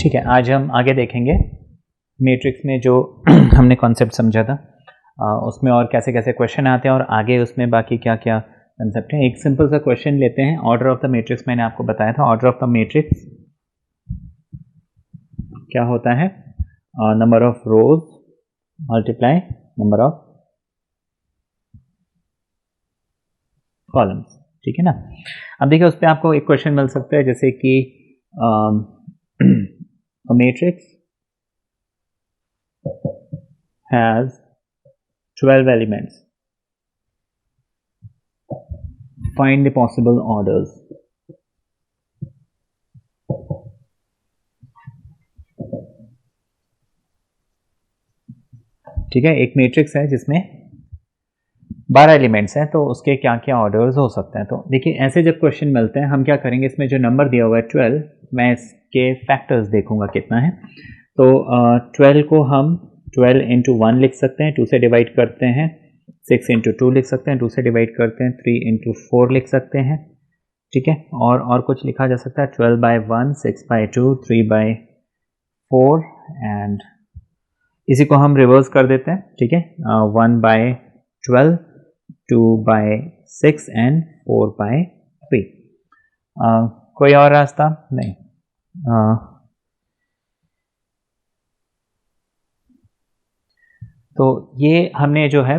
ठीक है, आज हम आगे देखेंगे मैट्रिक्स में जो हमने कॉन्सेप्ट समझा था उसमें और कैसे कैसे क्वेश्चन आते हैं और आगे उसमें बाकी क्या क्या कंसेप्ट है। एक सिंपल सा क्वेश्चन लेते हैं। ऑर्डर ऑफ द मैट्रिक्स मैंने आपको बताया था। ऑर्डर ऑफ द मैट्रिक्स क्या होता है? Number of rose multiply number of columns. ठीक है ना। अब देखिए उस पर आपको एक क्वेश्चन मिल सकता है जैसे कि a matrix has 12 elements. Find the possible orders. ठीक है, एक मैट्रिक्स है जिसमें 12 एलिमेंट्स हैं, तो उसके क्या क्या ऑर्डर्स हो सकते हैं। तो देखिए ऐसे जब क्वेश्चन मिलते हैं हम क्या करेंगे, इसमें जो नंबर दिया हुआ है 12, मैं इसके फैक्टर्स देखूंगा कितना है। तो 12 को हम 12 इंटू 1 लिख सकते हैं, 2 से डिवाइड करते हैं। 6 इंटू 2 लिख सकते हैं, 2 से डिवाइड करते हैं। 3 इंटू 4 लिख सकते हैं। ठीक है, और कुछ लिखा जा सकता है 12 बाई 1, 6 बाई 2, 3 बाई 4 एंड इसी को हम रिवर्स कर देते हैं। ठीक है, 1 बाई 12, 2 बाई 6 एंड 4 बाई 3। कोई और रास्ता नहीं। तो ये हमने जो है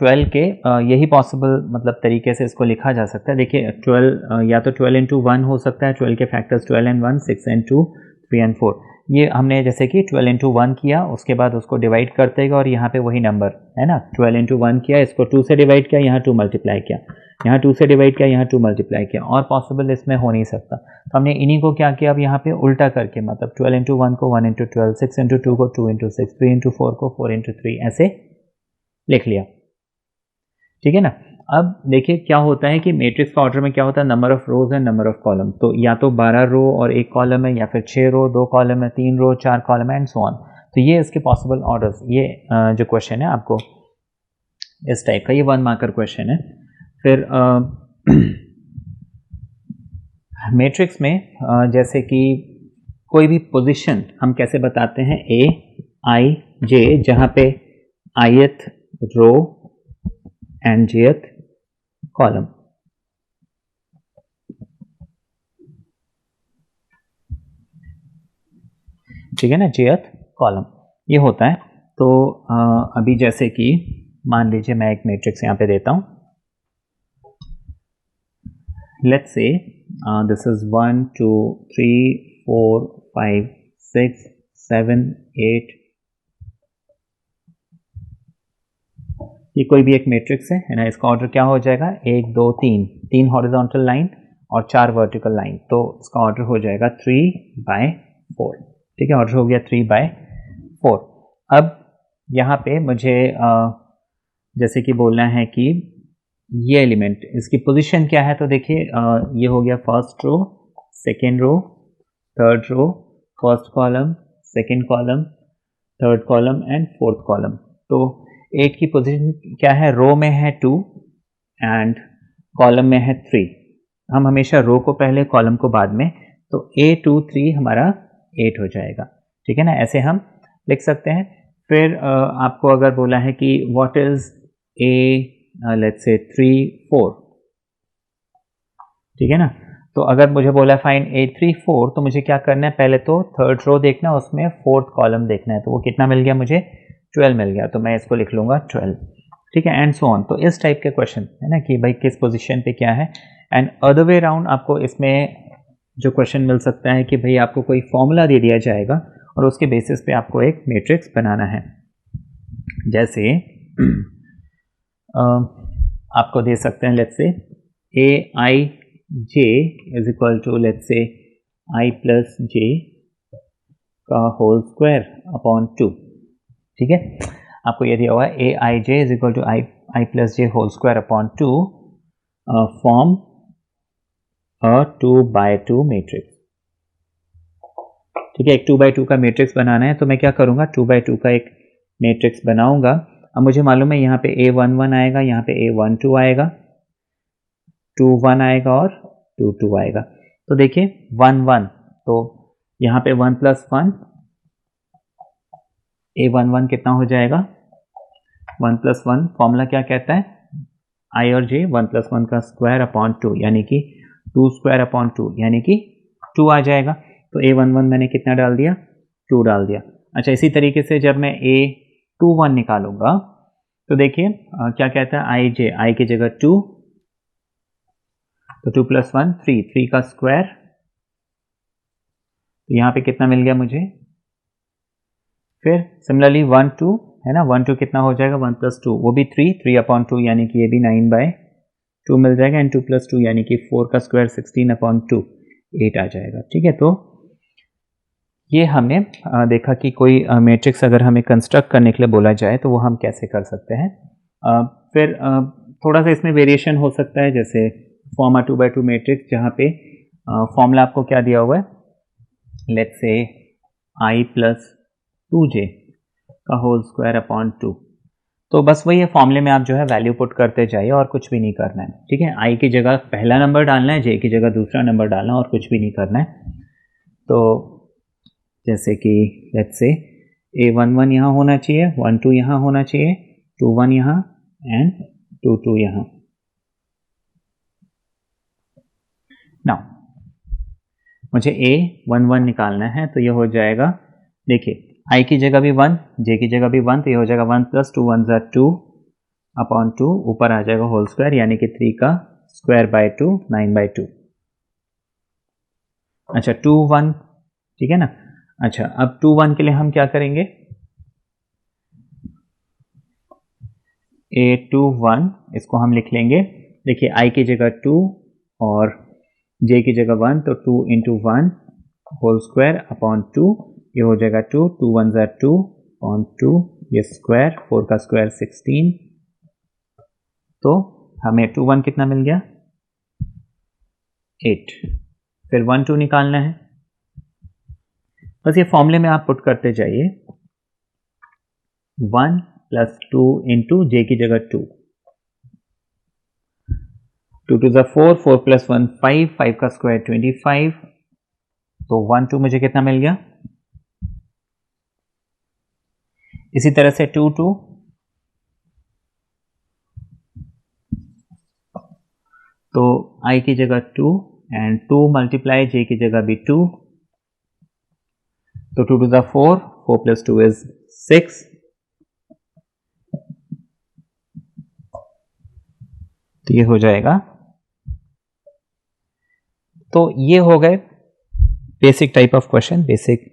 12 के यही पॉसिबल मतलब तरीके से इसको लिखा जा सकता है। देखिए 12 या तो 12 इंटू 1 हो सकता है, 12 के फैक्टर्स 12 एंड 1, 6 एंड 2, 3 एंड 4। ये हमने जैसे कि 12 इंटू 1 किया, उसके बाद उसको डिवाइड करते गए और यहाँ पे वही नंबर है ना, 12 इंटू 1 किया, इसको 2 से डिवाइड किया, यहाँ 2 मल्टीप्लाई किया, यहाँ 2 से डिवाइड किया, यहाँ 2 मल्टीप्लाई किया, और पॉसिबल इसमें हो नहीं सकता। तो हमने इन्हीं को क्या किया, अब यहाँ पे उल्टा करके मतलब 12 इंटू 1 को 1 इंटू 12, 6 इंटू 2 को 2 इंटू 6, 3 इंटू 4 को 4 इंटू 3 ऐसे लिख लिया। ठीक है ना। अब देखिए क्या होता है कि मैट्रिक्स का ऑर्डर में क्या होता है, number of rose and number of column. तो या तो 12 रो और 1 कॉलम है, या फिर 6 रो 2 कॉलम है, 3 रो 4 कॉलम है एंड सो ऑन। तो ये इसके पॉसिबल ऑर्डर्स। ये जो क्वेश्चन है आपको इस टाइप का, ये 1 मार्कर क्वेश्चन है। फिर मैट्रिक्स में जैसे कि कोई भी पोजीशन हम कैसे बताते हैं, ए आई जे, जहां पे ith row and jth column. ठीक है ना, jth कॉलम ये होता है। तो अभी जैसे कि मान लीजिए मैं एक मैट्रिक्स यहाँ पे देता हूँ। Let's say this is 1 2 3 4 5 6 7 8। ये कोई भी एक मैट्रिक्स है ना, इसका ऑर्डर क्या हो जाएगा, 1 2 3 हॉरिजॉन्टल लाइन और 4 वर्टिकल लाइन, तो इसका ऑर्डर हो जाएगा 3 बाय 4। ठीक है, ऑर्डर हो गया 3 बाय 4। अब यहाँ पे मुझे जैसे कि बोलना है कि ये एलिमेंट इसकी पोजीशन क्या है। तो देखिए ये हो गया first row, second row, third row, first column, second column, third column and fourth column. तो 8 की पोजीशन क्या है, रो में है 2 एंड कॉलम में है 3। हम हमेशा रो को पहले कॉलम को बाद में, तो A2 3 हमारा 8 हो जाएगा। ठीक है ना, ऐसे हम लिख सकते हैं। फिर आपको अगर बोला है कि what is A let's say 3 4। ठीक है ना, तो अगर मुझे बोला फाइंड A3 4, तो मुझे क्या करना है, पहले तो थर्ड रो देखना है, उसमें फोर्थ कॉलम देखना है। तो वो कितना मिल गया मुझे, 12 मिल गया, तो मैं इसको लिख लूँगा 12। ठीक है, एंड सो ऑन। तो इस टाइप के क्वेश्चन है ना कि भाई किस पोजीशन पे क्या है। एंड अदर वे राउंड आपको इसमें जो क्वेश्चन मिल सकता है कि भाई आपको कोई फॉर्मूला दे दिया जाएगा और उसके बेसिस पे आपको एक मैट्रिक्स बनाना है। जैसे आपको दे सकते हैं let's say a I J is equal to let's say i plus जे का होल स्क्वायर अपॉन 2। ठीक है, आपको ये दिया हुआ है A I J is equal to I plus J whole square upon 2 form a 2 by 2 matrix. ठीक है, एक 2 बाय 2 का मैट्रिक्स बनाना है, तो मैं क्या करूंगा, 2 बाय 2 का एक मैट्रिक्स बनाऊंगा। अब मुझे मालूम है यहाँ पे A11 आएगा, यहाँ पे A12 आएगा, 2 1 आएगा और 2 2 आएगा। तो देखिए 1 1, तो यहाँ पे 1 + 1 A11 कितना हो जाएगा 1 + 1 फॉर्मूला क्या कहता है I और J 1 + 1 का स्क्वायर अपॉन 2 यानी कि 2 स्क्वायर अपॉन 2 यानी कि 2 आ जाएगा। तो A11 मैंने कितना डाल दिया 2 डाल दिया। अच्छा इसी तरीके से जब मैं A21 निकालूंगा तो देखिए क्या कहता है I की जगह 2 तो 2 + 1 3 का स्क्वायर तो यहाँ पे कितना मिल गया मुझे। फिर सिमिलरली 1 2 है ना 1 2 कितना हो जाएगा 1 + 2 वो भी 3 अपॉन 2 यानी कि ये भी 9/2 मिल जाएगा एंड 2 + 2 यानी कि 4 का स्क्वायर 16 अपॉन 2 8 आ जाएगा। ठीक है तो ये हमने देखा कि कोई मैट्रिक्स अगर हमें कंस्ट्रक्ट करने के लिए बोला जाए तो वो हम कैसे कर सकते हैं। फिर थोड़ा सा इसमें वेरिएशन हो सकता है जैसे फॉर्मा 2/2 मैट्रिक्स जहाँ पे फॉर्मूला आपको क्या दिया हुआ है लेट्स से I + 2J का होल स्क्वायर अपॉन 2 तो बस वही है फॉर्मूले में आप जो है वैल्यू पुट करते जाइए और कुछ भी नहीं करना है। ठीक है I की जगह पहला नंबर डालना है J की जगह दूसरा नंबर डालना है और कुछ भी नहीं करना है। तो जैसे कि लेट्स से A11 यहाँ होना चाहिए 1 2 यहाँ होना चाहिए 2 1 यहाँ एंड 2 2 यहाँ। नाउ मुझे A11 निकालना है तो ये हो जाएगा देखिए I की जगह भी 1 J की जगह भी 1 तो ये हो जाएगा 1 + 2 1 = 2 अपॉन 2 ऊपर आ जाएगा होल स्क्वायर यानी कि 3 का स्क्वायर बाय 2 9/2। अच्छा 2 1 ठीक है ना। अच्छा अब 2 1 के लिए हम क्या करेंगे A21 इसको हम लिख लेंगे देखिए I की जगह 2 और J की जगह 1 तो 2 × 1 होल स्क्वायर अपॉन 2 ये हो जाएगा 2 2 1 = 2 अपॉन 2 ये स्क्वायर 4 का स्क्वायर 16 तो हमें 2 1 कितना मिल गया 8। फिर 1 2 निकालना है बस ये फॉर्मूले में आप पुट करते जाइए 1 + 2 × J की जगह 2 2 2 = 4 4 + 1 5 5 का स्क्वायर 25 तो 1 2 मुझे कितना मिल गया। इसी तरह से 2 2 तो I की जगह 2 एंड 2 × J की जगह भी 2 तो 2 2 = 4 4 + 2 is 6 तो ये हो जाएगा। तो ये हो गए basic type of question basic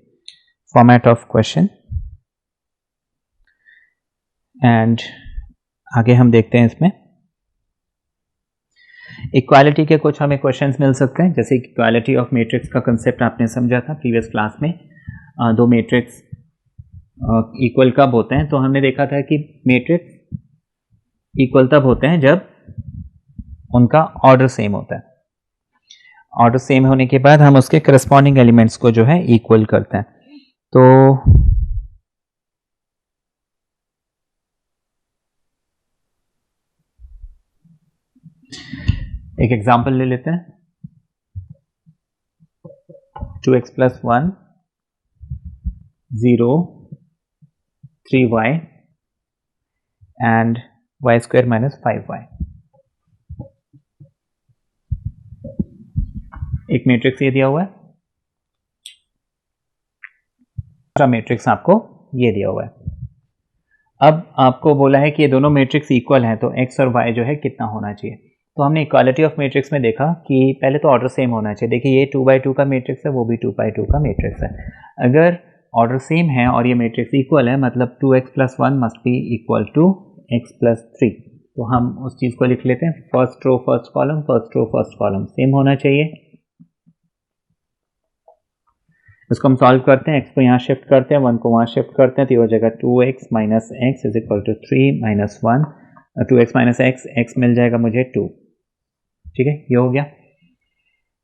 format of question and आगे हम देखते हैं इसमें इक्वालिटी के कुछ हमें क्वेश्चंस मिल सकते हैं जैसे इक्वालिटी ऑफ मैट्रिक्स का कंसेप्ट आपने समझा था प्रीवियस क्लास में। दो मैट्रिक्स इक्वल कब होते हैं तो हमने देखा था कि मैट्रिक्स इक्वल तब होते हैं जब उनका ऑर्डर सेम होता है। ऑर्डर सेम होने के बाद हम उसके करस्पॉन्डिंग एलिमेंट्स को जो है इक्वल करते हैं। तो एक एग्जांपल ले लेते हैं 2x + 1 0 3y and y² - 5y। एक मैट्रिक्स ये दिया हुआ है दूसरा मैट्रिक्स आपको ये दिया हुआ है। अब आपको बोला है कि ये दोनों मैट्रिक्स इक्वल हैं तो x और y जो है कितना होना चाहिए। तो हमने इक्वालिटी ऑफ मैट्रिक्स में देखा कि पहले तो ऑर्डर सेम होना चाहिए। देखिए ये 2/2 का मैट्रिक्स है वो भी 2/2 का मैट्रिक्स है। अगर ऑर्डर सेम है और ये मैट्रिक्स इक्वल है मतलब 2x + 1 must be equal to x + 3। तो हम उस चीज़ को लिख लेते हैं first row first column first row first column same होना चाहिए। इसको हम सॉल्व करते हैं x को यहाँ शिफ्ट करते हैं 1 को वहाँ शिफ्ट करते हैं तो ये हो जाएगा 2x - x = 3 - 1 2x - x x मिल जाएगा मुझे 2। ठीक है ये हो गया।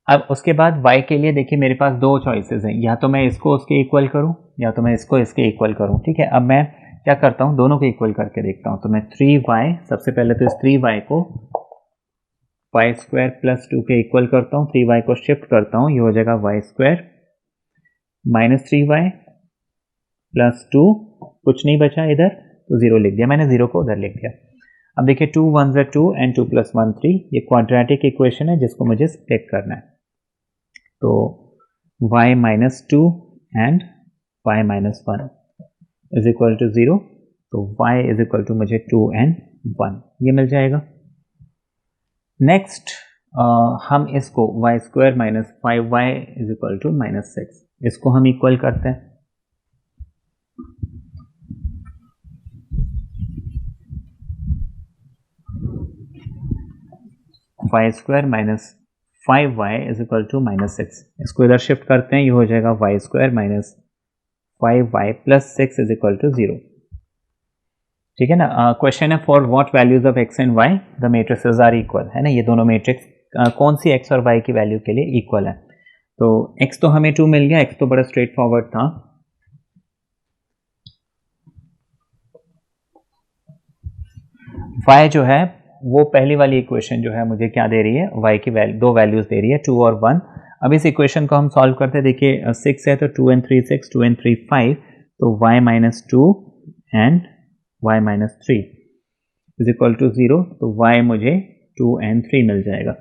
अब उसके बाद y के लिए देखिए मेरे पास दो चॉइसेस हैं या तो मैं इसको उसके इक्वल करूं या तो मैं इसको इसके इक्वल करूं। ठीक है अब मैं क्या करता हूं दोनों को इक्वल करके देखता हूं। तो मैं 3y सबसे पहले तो इस 3y को y² + 2 के इक्वल करता हूं 3y को शिफ्ट करता हूं ये हो जाएगा y² -3y प्लस 2, कुछ नहीं बचा इधर तो 0 लिख दिया मैंने, 0 को उधर लिख दिया। अब देखिए 2 1 2 एंड 2 + 1 3, ये क्वाड्रेटिक इक्वेशन है जिसको मुझे स्प्लिट करना है। तो y - 2 and y - 1 is equal to 0, तो y इज इक्वल टू मुझे 2 एंड 1 ये मिल जाएगा। नेक्स्ट हम इसको y² - 5y is equal to -6, इसको हम इक्वल करते हैं। y² - 5y is equal to -6, इसको इधर शिफ्ट करते हैं, ये हो जाएगा y² - 5y + 6 is equal to 0। ठीक है ना। क्वेश्चन है for what values of x and y the matrices are equal, है ना। ये दोनों मैट्रिक्स कौन सी x और y की वैल्यू के लिए इक्वल है। तो x तो हमें 2 मिल गया, x तो बड़ा स्ट्रेट फॉरवर्ड था। y जो है वो पहली वाली इक्वेशन जो है मुझे क्या दे रही है, y की वैल्यू, दो वैल्यूज दे रही है 2 और 1। अब इस इक्वेशन को हम सॉल्व करते हैं। देखिए 6 है तो 2 and 3 6, 2 and 3 5, तो y - 2 and y - 3 is equal to 0, तो y मुझे 2 and 3 मिल जाएगा।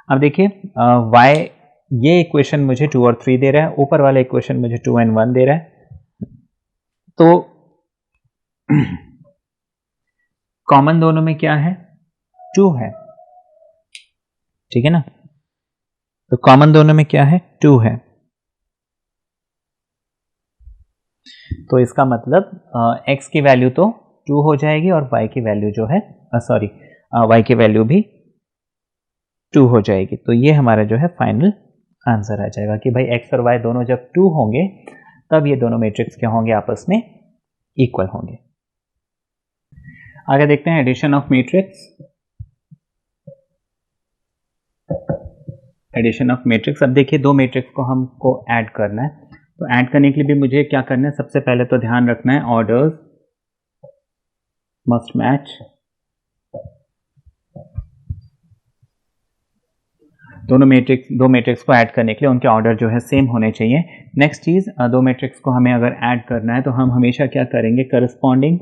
अब देखिए y, ये इक्वेशन मुझे 2 और 3 दे रहा है, ऊपर वाला इक्वेशन मुझे 2 and 1 दे रहा है। तो कॉमन दोनों में क्या है, 2 है। ठीक है ना, तो कॉमन दोनों में क्या है, 2 है। तो इसका मतलब x की वैल्यू तो 2 हो जाएगी और y की वैल्यू जो है y की वैल्यू भी 2 हो जाएगी। तो ये हमारा जो है फाइनल आंसर आ जाएगा कि भाई x और y दोनों जब 2 होंगे तब ये दोनों मैट्रिक्स क्या होंगे, आपस में इक्वल होंगे। आगे देखते हैं addition of matrix. Addition of matrix, अब देखिए दो मैट्रिक्स को हमको ऐड करना है, तो ऐड करने के लिए भी मुझे क्या करना है, सबसे पहले तो ध्यान रखना है ऑर्डर्स मस्ट मैच। दो मैट्रिक्स को ऐड करने के लिए उनके ऑर्डर जो है सेम होने चाहिए। नेक्स्ट चीज, दो मैट्रिक्स को हमें अगर ऐड करना है तो हम हमेशा क्या करेंगे, करस्पॉन्डिंग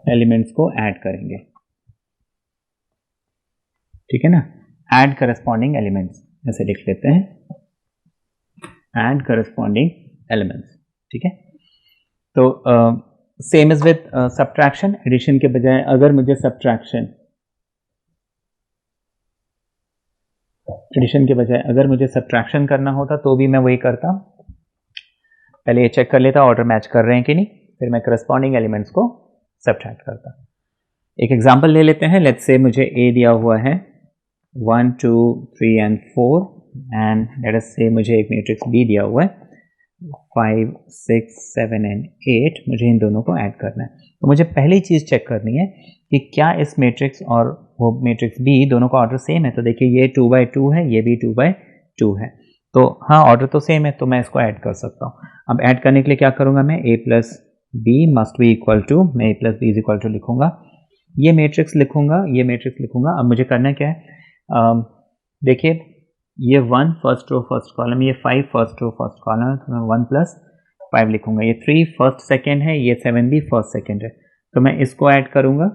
एलिमेंट्स को ऐड करेंगे। ठीक है ना, ऐड करस्पॉन्डिंग एलिमेंट्स ऐसे लिख लेते हैं, ऐड करस्पॉन्डिंग एलिमेंट्स। ठीक है, तो same is with subtraction. Addition के बजाय अगर मुझे सब्ट्रैक्शन करना होता तो भी मैं वही करता, पहले ये चेक कर लेता ऑर्डर मैच कर रहे हैं कि नहीं, फिर मैं करस्पॉन्डिंग एलिमेंट्स को सब्ट्रैक्ट करता। एक एग्जांपल ले लेते हैं। लेट्स से मुझे A दिया हुआ है 1 2 3 and 4 एंड लेट अस से मुझे एक मैट्रिक्स B दिया हुआ है 5 6 7 and 8। मुझे इन दोनों को ऐड करना है, तो मुझे पहली चीज़ चेक करनी है कि क्या इस मैट्रिक्स और वो मैट्रिक्स B दोनों का ऑर्डर सेम है। तो देखिए ये 2/2 है, ये भी 2/2 है, तो हाँ ऑर्डर तो सेम है, तो मैं इसको ऐड कर सकता हूँ। अब ऐड करने के लिए क्या करूँगा मैं, A + B must be equal to, मैं A + B is equal to लिखूंगा, ये मैट्रिक्स लिखूंगा। अब मुझे करना क्या है, देखिए ये 1 फर्स्ट रो फर्स्ट कॉलम, ये 5 फर्स्ट रो फर्स्ट कॉलम है, तो मैं 1 + 5 लिखूंगा। ये 3 फर्स्ट सेकेंड है, ये 7 भी फर्स्ट सेकेंड है, तो मैं इसको ऐड करूंगा।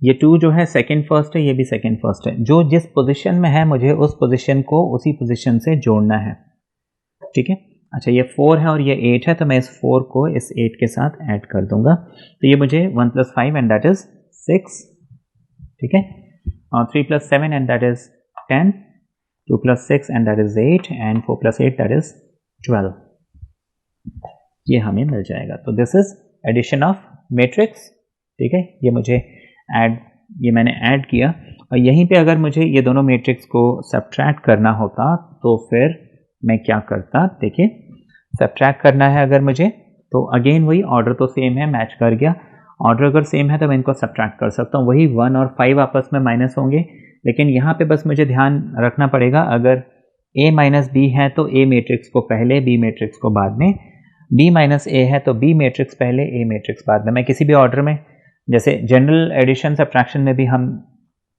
ये 2 जो है सेकेंड फर्स्ट है, ये भी सेकेंड फर्स्ट है, जो जिस पोजीशन में है मुझे उस पोजीशन को उसी पोजीशन से जोड़ना है। ठीक है, अच्छा ये 4 है और ये 8 है, तो मैं इस 4 को इस 8 के साथ ऐड कर दूंगा, तो ये मुझे 1 + 5 एंड दैट इज 6। ठीक है, और 3 + 7 and that is 10, 2 + 6 and that is 8 and 4 + 8 that is 12, ये हमें मिल जाएगा। तो this is addition of matrix. ठीक है, ये मैंने ऐड किया, और यहीं पे अगर मुझे ये दोनों मैट्रिक्स को सब्ट्रैक्ट करना होता तो फिर मैं क्या करता, देखिए सब्ट्रैक्ट करना है अगर मुझे, तो अगेन वही ऑर्डर तो सेम है, मैच कर गया। ऑर्डर अगर सेम है तो मैं इनको सब्ट्रैक्ट कर सकता हूँ, वही 1 और 5 आपस में माइनस होंगे, लेकिन यहाँ पे बस मुझे ध्यान रखना पड़ेगा, अगर A - B है तो A मैट्रिक्स को पहले, B मैट्रिक्स को बाद में, B - A है तो B मैट्रिक्स पहले, A मैट्रिक्स बाद में। मैं किसी भी ऑर्डर में, जैसे जनरल एडिशन सब्ट्रैक्शन में भी हम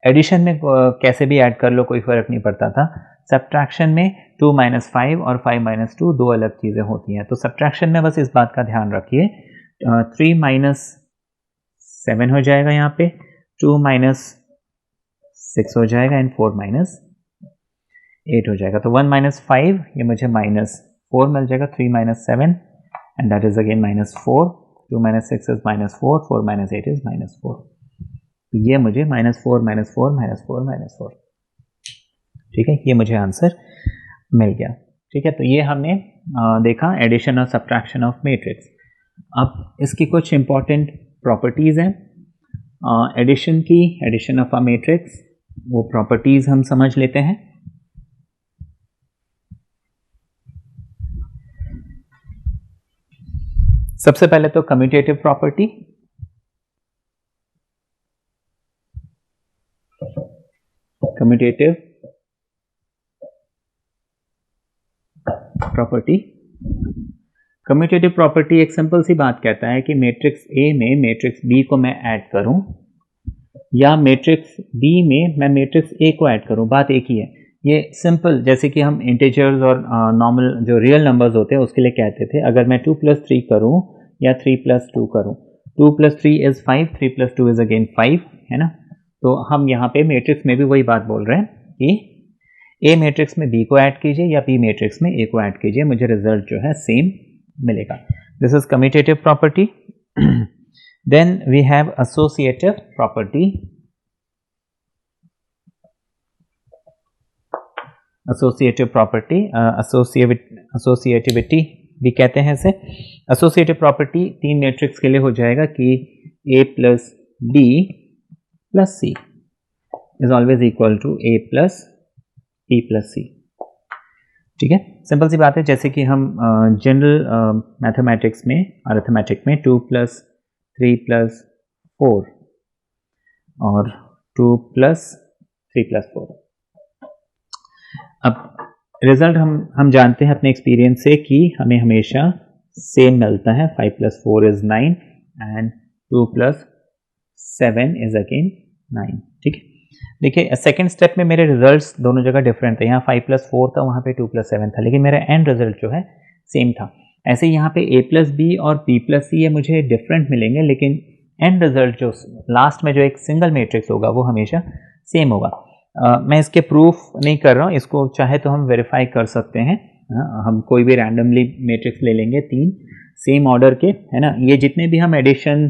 एडिशन में कैसे भी ऐड कर लो, कोई फर्क नहीं पड़ता था। सब्ट्रैक्शन में 2 - 5 और 5 - 2 दो अलग चीज़ें होती हैं। तो सब्ट्रैक्शन में बस इस बात का ध्यान रखिए, 3 - 7 हो जाएगा यहाँ पे, 2 - 6 हो जाएगा एंड 4 - 8 हो जाएगा। तो 1 - 5 ये मुझे -4 मिल जाएगा, 3 - 7 and that is again -4, 2 - 6 is -4, 4 - 8 is -4। ये मुझे -4 -4 -4 -4, ठीक है, ये मुझे आंसर मिल गया। ठीक है, तो ये हमने देखा एडिशन और सब्ट्रैक्शन ऑफ मैट्रिक्स। अब इसकी कुछ इंपॉर्टेंट प्रॉपर्टीज़ हैं एडिशन की, एडिशन ऑफ अ मैट्रिक्स, वो प्रॉपर्टीज़ हम समझ लेते हैं। सबसे पहले तो commutative property, commutative property, commutative property एक सिंपल सी बात कहता है कि मैट्रिक्स ए में मैट्रिक्स बी को मैं ऐड करूं या मैट्रिक्स बी में मैं मैट्रिक्स ए को ऐड करूं, बात एक ही है। ये सिंपल, जैसे कि हम इंटीजर्स और नॉर्मल जो रियल नंबर्स होते हैं उसके लिए कहते थे, अगर मैं 2 + 3 करूं या 3 + 2 करूं, 2 + 3 इज 5, 3 + 2 इज अगेन 5, है ना। तो हम यहाँ पे मैट्रिक्स में भी वही बात बोल रहे हैं कि ए मैट्रिक्स में बी को ऐड कीजिए या बी मैट्रिक्स में ए को ऐड कीजिए, मुझे रिजल्ट जो है सेम मिलेगा। This is commutative property. Then we have associative property, associative property, associativity भी कहते हैं इसे। एसोसिएटिव प्रॉपर्टी 3 मैट्रिक्स के लिए हो जाएगा कि a + b + c is always equal to a + b + c, ठीक है, सिंपल सी बात है। जैसे कि हम जनरल मैथमेटिक्स में, अरिथमेटिक में 2 + 3 + 4 और 2 + 3 + 4, अब रिजल्ट हम जानते हैं अपने एक्सपीरियंस से कि हमें हमेशा सेम मिलता है, 5 + 4 इज 9 एंड 2 + 7 इज अगेन 9, ठीक है। देखिए सेकंड स्टेप में मेरे रिजल्ट्स दोनों जगह डिफरेंट थे, यहाँ 5 + 4 था, वहाँ पे 2 + 7 था, लेकिन मेरा एंड रिजल्ट जो है सेम था। ऐसे यहाँ पे a + b और b + c ये मुझे डिफरेंट मिलेंगे, लेकिन एंड रिजल्ट जो लास्ट में जो एक सिंगल मैट्रिक्स होगा वो हमेशा सेम होगा। मैं इसके प्रूफ नहीं कर रहा हूँ, इसको चाहे तो हम वेरीफाई कर सकते हैं। हम कोई भी रैंडमली मैट्रिक्स ले लेंगे 3 सेम ऑर्डर के, है ना। ये जितने भी हम एडिशन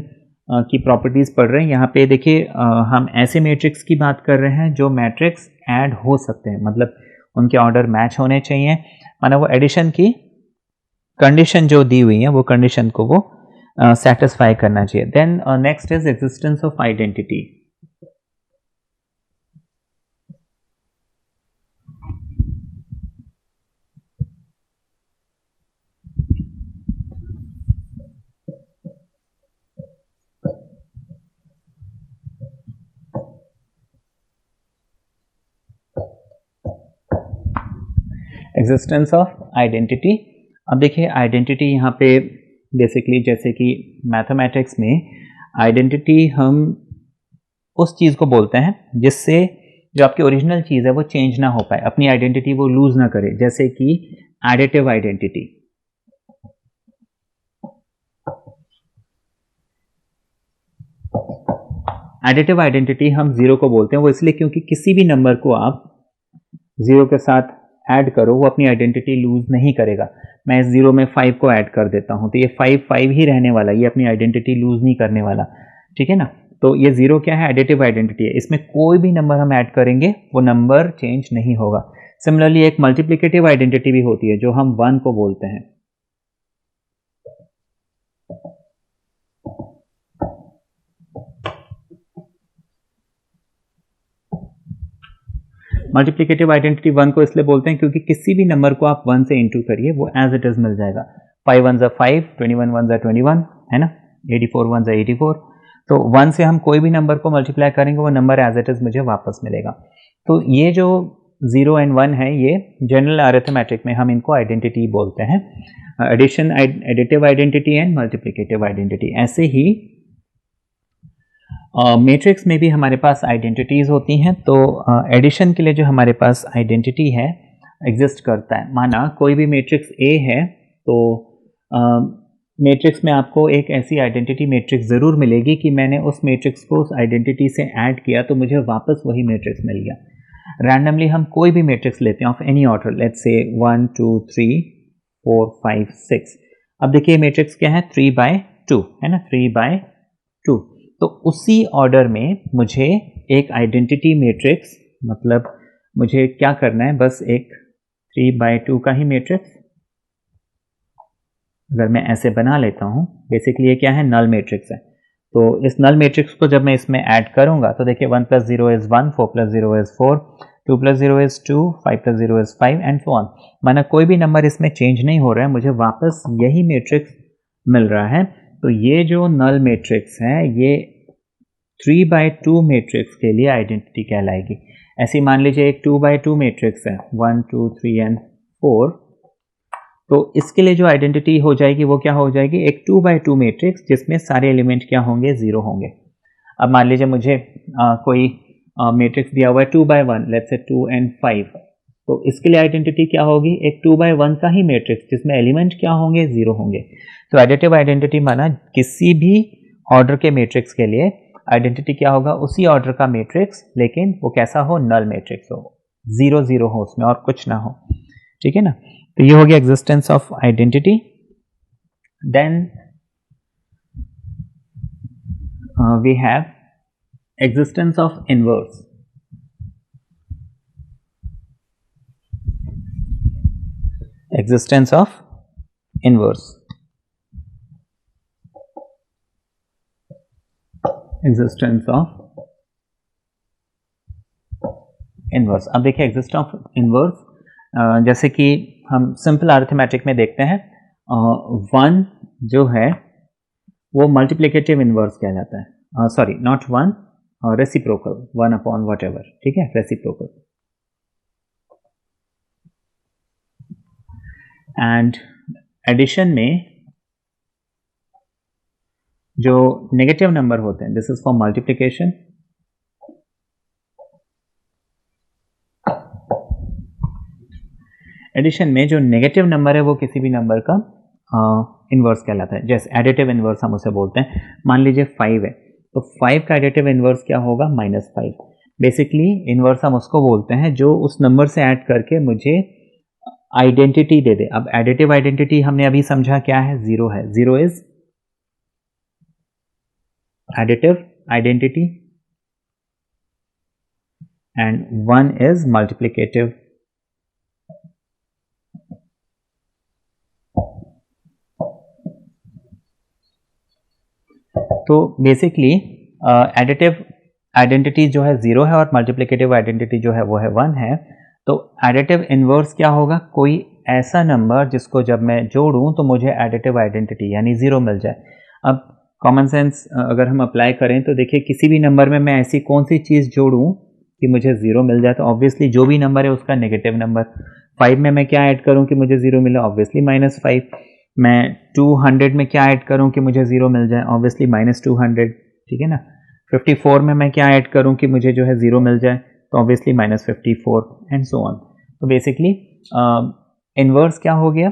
की प्रॉपर्टीज़ पढ़ रहे हैं, यहाँ पे देखिए हम ऐसे मैट्रिक्स की बात कर रहे हैं जो मैट्रिक्स ऐड हो सकते हैं, मतलब उनके ऑर्डर मैच होने चाहिए, माना वो एडिशन की कंडीशन जो दी हुई है वो कंडीशन को वो सेटिस्फाई करना चाहिए। Then next is existence of identity. Existence of identity, अब देखिए आइडेंटिटी यहाँ पे बेसिकली जैसे कि मैथमेटिक्स में आइडेंटिटी हम उस चीज़ को बोलते हैं जिससे जो आपकी ओरिजिनल चीज़ है वो चेंज ना हो पाए, अपनी आइडेंटिटी वो लूज ना करे, जैसे कि एडिटिव आइडेंटिटी। एडिटिव आइडेंटिटी हम 0 को बोलते हैं, वो इसलिए क्योंकि किसी भी नंबर को आप 0 के साथ ऐड करो वो अपनी आइडेंटिटी लूज नहीं करेगा। मैं इस 0 में 5 को ऐड कर देता हूं तो ये 5 5 ही रहने वाला, ये अपनी आइडेंटिटी लूज नहीं करने वाला, ठीक है ना। तो ये 0 क्या है, एडिटिव आइडेंटिटी है, इसमें कोई भी नंबर हम ऐड करेंगे वो नंबर चेंज नहीं होगा। सिमिलरली एक मल्टीप्लिकेटिव आइडेंटिटी भी होती है जो हम 1 को बोलते हैं। मल्टीप्लिकेटिव आइडेंटिटी 1 को इसलिए बोलते हैं क्योंकि किसी भी नंबर को आप 1 से इंटू करिए वो एज इट इज मिल जाएगा। 5 1 ज़ा 5, 21 1 ज़ा 21, है ना, 84 1 ज़ा 84। तो 1 से हम कोई भी नंबर को मल्टीप्लाई करेंगे वो नंबर एज इट इज मुझे वापस मिलेगा। तो ये जो 0 एंड 1 है ये जनरल अरिथमेटिक में हम इनको आइडेंटिटी बोलते हैं, addition additive identity and multiplicative identity. ऐसे ही मैट्रिक्स में भी हमारे पास आइडेंटिटीज़ होती हैं, तो एडिशन के लिए जो हमारे पास आइडेंटिटी है एग्जिस्ट करता है। माना कोई भी मैट्रिक्स ए है, तो मैट्रिक्स में आपको एक ऐसी आइडेंटिटी मैट्रिक्स ज़रूर मिलेगी कि मैंने उस मैट्रिक्स को उस आइडेंटिटी से ऐड किया तो मुझे वापस वही मैट्रिक्स मिल गया। रैंडमली हम कोई भी मैट्रिक्स लेते हैं of any order, let's say 1 2 3 4 5 6। अब देखिए मैट्रिक्स क्या है, 3/2 है ना, 3/2। तो उसी ऑर्डर में मुझे एक आइडेंटिटी मैट्रिक्स, मतलब मुझे क्या करना है, बस एक 3/2 का ही मैट्रिक्स अगर मैं ऐसे बना लेता हूँ, बेसिकली ये क्या है, नल मैट्रिक्स है। तो इस नल मैट्रिक्स को जब मैं इसमें ऐड करूँगा तो देखिए 1 + 0 = 1, 4 + 0 = 4, 2 + 0 = 2, 5 + 0 = 5 एंड सो ऑन। माना कोई भी नंबर इसमें चेंज नहीं हो रहा है, मुझे वापस यही मैट्रिक्स मिल रहा है। तो ये जो नल मैट्रिक्स है ये 3/2 मैट्रिक्स के लिए आइडेंटिटी कहलाएगी। ऐसी मान लीजिए एक 2/2 मैट्रिक्स है, 1 2 3 एंड 4, तो इसके लिए जो आइडेंटिटी हो जाएगी वो क्या हो जाएगी, एक 2/2 मैट्रिक्स जिसमें सारे एलिमेंट क्या होंगे, 0 होंगे। अब मान लीजिए मुझे कोई मैट्रिक्स दिया हुआ है 2/1, लेट्स से 2 and 5, तो इसके लिए आइडेंटिटी क्या होगी, एक 2/1 का ही मैट्रिक्स जिसमें एलिमेंट क्या होंगे, 0 होंगे। तो एडिटिव आइडेंटिटी माना किसी भी ऑर्डर के मैट्रिक्स के लिए आइडेंटिटी क्या होगा, उसी ऑर्डर का मैट्रिक्स, लेकिन वो कैसा हो, नल मैट्रिक्स हो, 0 0 हो उसमें और कुछ ना हो, ठीक है ना। तो ये हो गया existence of identity. Then we have existence of inverse. existence of inverse, existence of inverse। अब देखिए existence of inverse, जैसे कि हम सिंपल अरिथमेटिक में देखते हैं, 1 जो है वो मल्टीप्लिकेटिव इनवर्स कहलाता है, सॉरी नॉट 1, रेसिप्रोकल, 1/whatever, ठीक है, रेसिप्रोकल। एंड एडिशन में जो नेगेटिव नंबर होते हैं, this is for multiplication, addition में जो नेगेटिव नंबर है वो किसी भी नंबर का इन्वर्स कहलाता है। जैसे एडिटिव इन्वर्स हम उसे बोलते हैं। मान लीजिए 5 है, तो 5 का एडिटिव इन्वर्स क्या होगा, -5। बेसिकली इन्वर्स हम उसको बोलते हैं जो उस नंबर से ऐड करके मुझे आइडेंटिटी दे दे। अब एडिटिव आइडेंटिटी हमने अभी समझा क्या है, 0 है, 0 is additive identity and 1 is multiplicative. तो बेसिकली एडिटिव आइडेंटिटी जो है 0 है और मल्टीप्लिकेटिव आइडेंटिटी जो है वो है 1 है। तो एडिटिव इन्वर्स क्या होगा, कोई ऐसा नंबर जिसको जब मैं जोड़ूं तो मुझे एडिटिव आइडेंटिटी यानी 0 मिल जाए। अब कॉमन सेंस अगर हम अप्लाई करें तो देखिए किसी भी नंबर में मैं ऐसी कौन सी चीज़ जोड़ूं कि मुझे 0 मिल जाए, तो ऑब्वियसली जो भी नंबर है उसका नेगेटिव नंबर। 5 में मैं क्या ऐड करूं कि मुझे 0 मिले, ऑब्वियसली -5। मैं 200 में क्या ऐड करूं कि मुझे 0 मिल जाए, ऑब्वियसली -200, ठीक है ना। 54 में मैं क्या ऐड करूं कि मुझे जो है 0 मिल जाए, तो ऑब्वियसली -54 एंड सो ऑन। तो बेसिकली इन्वर्स क्या हो गया,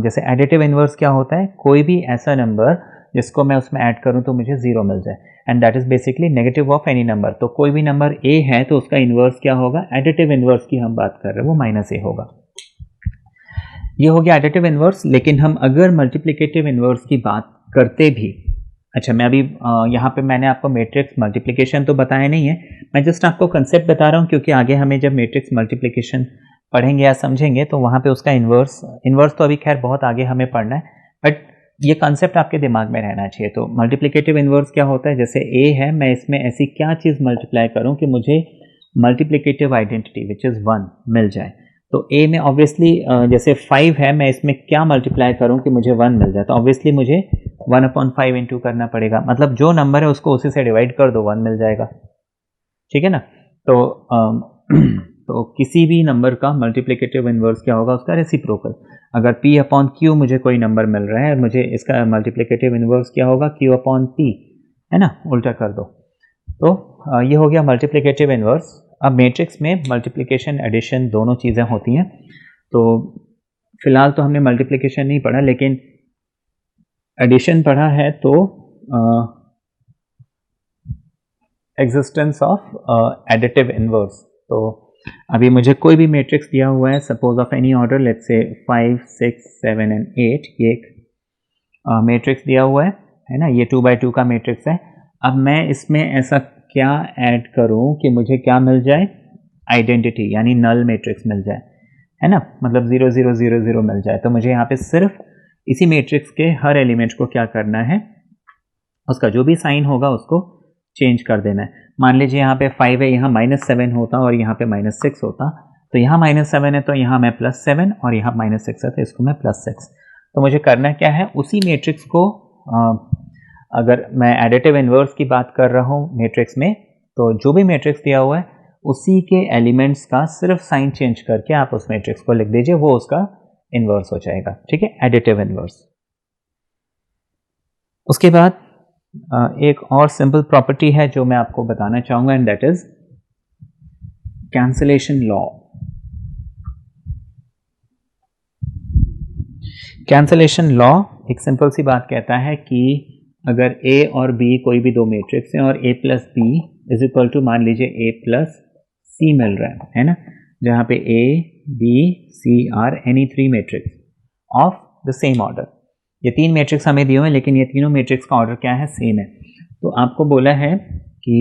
जैसे एडिटिव इन्वर्स क्या होता है, कोई भी ऐसा नंबर जिसको मैं उसमें ऐड करूं तो मुझे 0 मिल जाए, and that is basically negative of any number. तो कोई भी नंबर a है तो उसका इन्वर्स क्या होगा, एडिटिव इन्वर्स की हम बात कर रहे हैं, वो -a होगा। ये हो गया एडिटिव इन्वर्स। लेकिन हम अगर मल्टीप्लिकेटिव इन्वर्स की बात करते भी, अच्छा मैं अभी यहाँ पे मैंने आपको मैट्रिक्स मल्टीप्लिकेशन तो बताया नहीं है, मैं जस्ट आपको कंसेप्ट बता रहा हूँ, क्योंकि आगे हमें जब मैट्रिक्स मल्टीप्लिकेशन पढ़ेंगे या समझेंगे तो वहाँ पे उसका इन्वर्स तो अभी खैर बहुत आगे हमें पढ़ना है, बट ये कंसेप्ट आपके दिमाग में रहना चाहिए। तो मल्टीप्लिकेटिव इन्वर्स क्या होता है, जैसे a है, मैं इसमें ऐसी क्या चीज़ मल्टीप्लाई करूँ कि मुझे मल्टीप्लिकेटिव आइडेंटिटी विच इज़ 1 मिल जाए। तो a में ऑब्वियसली जैसे 5 है, मैं इसमें क्या मल्टीप्लाई करूं कि मुझे 1 मिल जाए, तो ऑब्वियसली मुझे 1/5 इंटू करना पड़ेगा, मतलब जो नंबर है उसको उसी से डिवाइड कर दो, 1 मिल जाएगा, ठीक है ना। तो किसी भी नंबर का मल्टीप्लिकेटिव इन्वर्स क्या होगा, उसका रेसिप्रोकल। अगर p/q मुझे कोई नंबर मिल रहा है, मुझे इसका मल्टीप्लिकेटिव इन्वर्स क्या होगा, q/p, है ना, उल्टा कर दो। तो ये हो गया मल्टीप्लिकेटिव इन्वर्स। अब मैट्रिक्स में मल्टीप्लिकेशन एडिशन दोनों चीज़ें होती हैं। तो फिलहाल तो हमने मल्टीप्लिकेशन नहीं पढ़ा, लेकिन एडिशन पढ़ा है। तो एग्जिस्टेंस ऑफ एडिटिव इन्वर्स। तो अभी मुझे कोई भी मैट्रिक्स दिया हुआ है, suppose of any order, let's say 5, 6, 7 and 8, ये एक मैट्रिक्स दिया हुआ है ना, ये 2 by 2 का मैट्रिक्स है। अब मैं इसमें ऐसा क्या ऐड करूं कि मुझे क्या मिल जाए, आइडेंटिटी, यानी नल मैट्रिक्स मिल जाए, है ना, मतलब 0 0 0 0 मिल जाए। तो मुझे यहाँ पे सिर्फ इसी मैट्रिक्स के हर एलिमेंट को क्या करना है, उसका जो भी साइन होगा उसको चेंज कर देना है। मान लीजिए यहाँ पे 5 है, यहाँ -7 होता और यहाँ पे -6 होता, तो यहाँ -7 है तो यहाँ मैं +7, और यहाँ -6 है तो इसको मैं +6। तो मुझे करना क्या है, उसी मैट्रिक्स को अगर मैं एडिटिव इन्वर्स की बात कर रहा हूँ मैट्रिक्स में, तो जो भी मैट्रिक्स दिया हुआ है उसी के एलिमेंट्स का सिर्फ साइन चेंज करके आप उस मैट्रिक्स को लिख दीजिए, वो उसका इन्वर्स हो जाएगा। ठीक है, एडिटिव इन्वर्स। उसके बाद एक और सिंपल प्रॉपर्टी है जो मैं आपको बताना चाहूँगा, and that is cancellation law. Cancellation law एक सिंपल सी बात कहता है कि अगर A और B कोई भी दो मैट्रिक्स हैं और A plus B is equal to, मान लीजिए A प्लस C मिल रहा है ना, जहाँ पे A, B, C are any 3 matrix of the same order. ये 3 मैट्रिक्स हमें दिए हुए हैं, लेकिन ये तीनों मैट्रिक्स का ऑर्डर क्या है, सेम है। तो आपको बोला है कि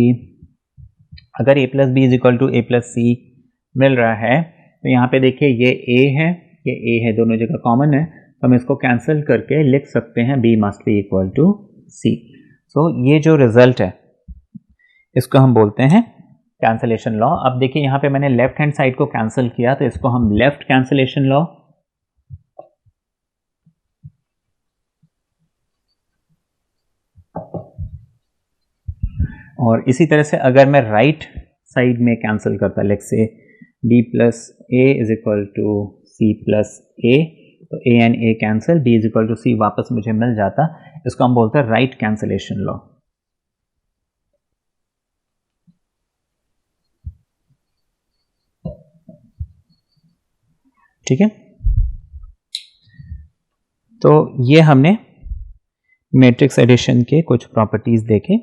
अगर A plus B is equal to A plus C मिल रहा है, तो यहाँ पे देखिए ये A है, ये A है, दोनों जगह कॉमन है, तो हम इसको कैंसिल करके लिख सकते हैं B must be equal to C। So ये जो रिजल्ट है इसको हम बोलते हैं कैंसलेशन लॉ। अब देखिए यहाँ पे मैंने लेफ्ट हैंड साइड को कैंसिल किया, तो इसको हम लेफ्ट कैंसलेशन लॉ, और इसी तरह से अगर मैं राइट साइड में कैंसिल करता, let's say B plus A is equal to C plus A, तो A and A cancel, B is equal to C वापस मुझे मिल जाता। इसको हम बोलते हैं राइट कैंसलेशन लॉ। ठीक है, तो ये हमने मैट्रिक्स एडिशन के कुछ प्रॉपर्टीज देखे।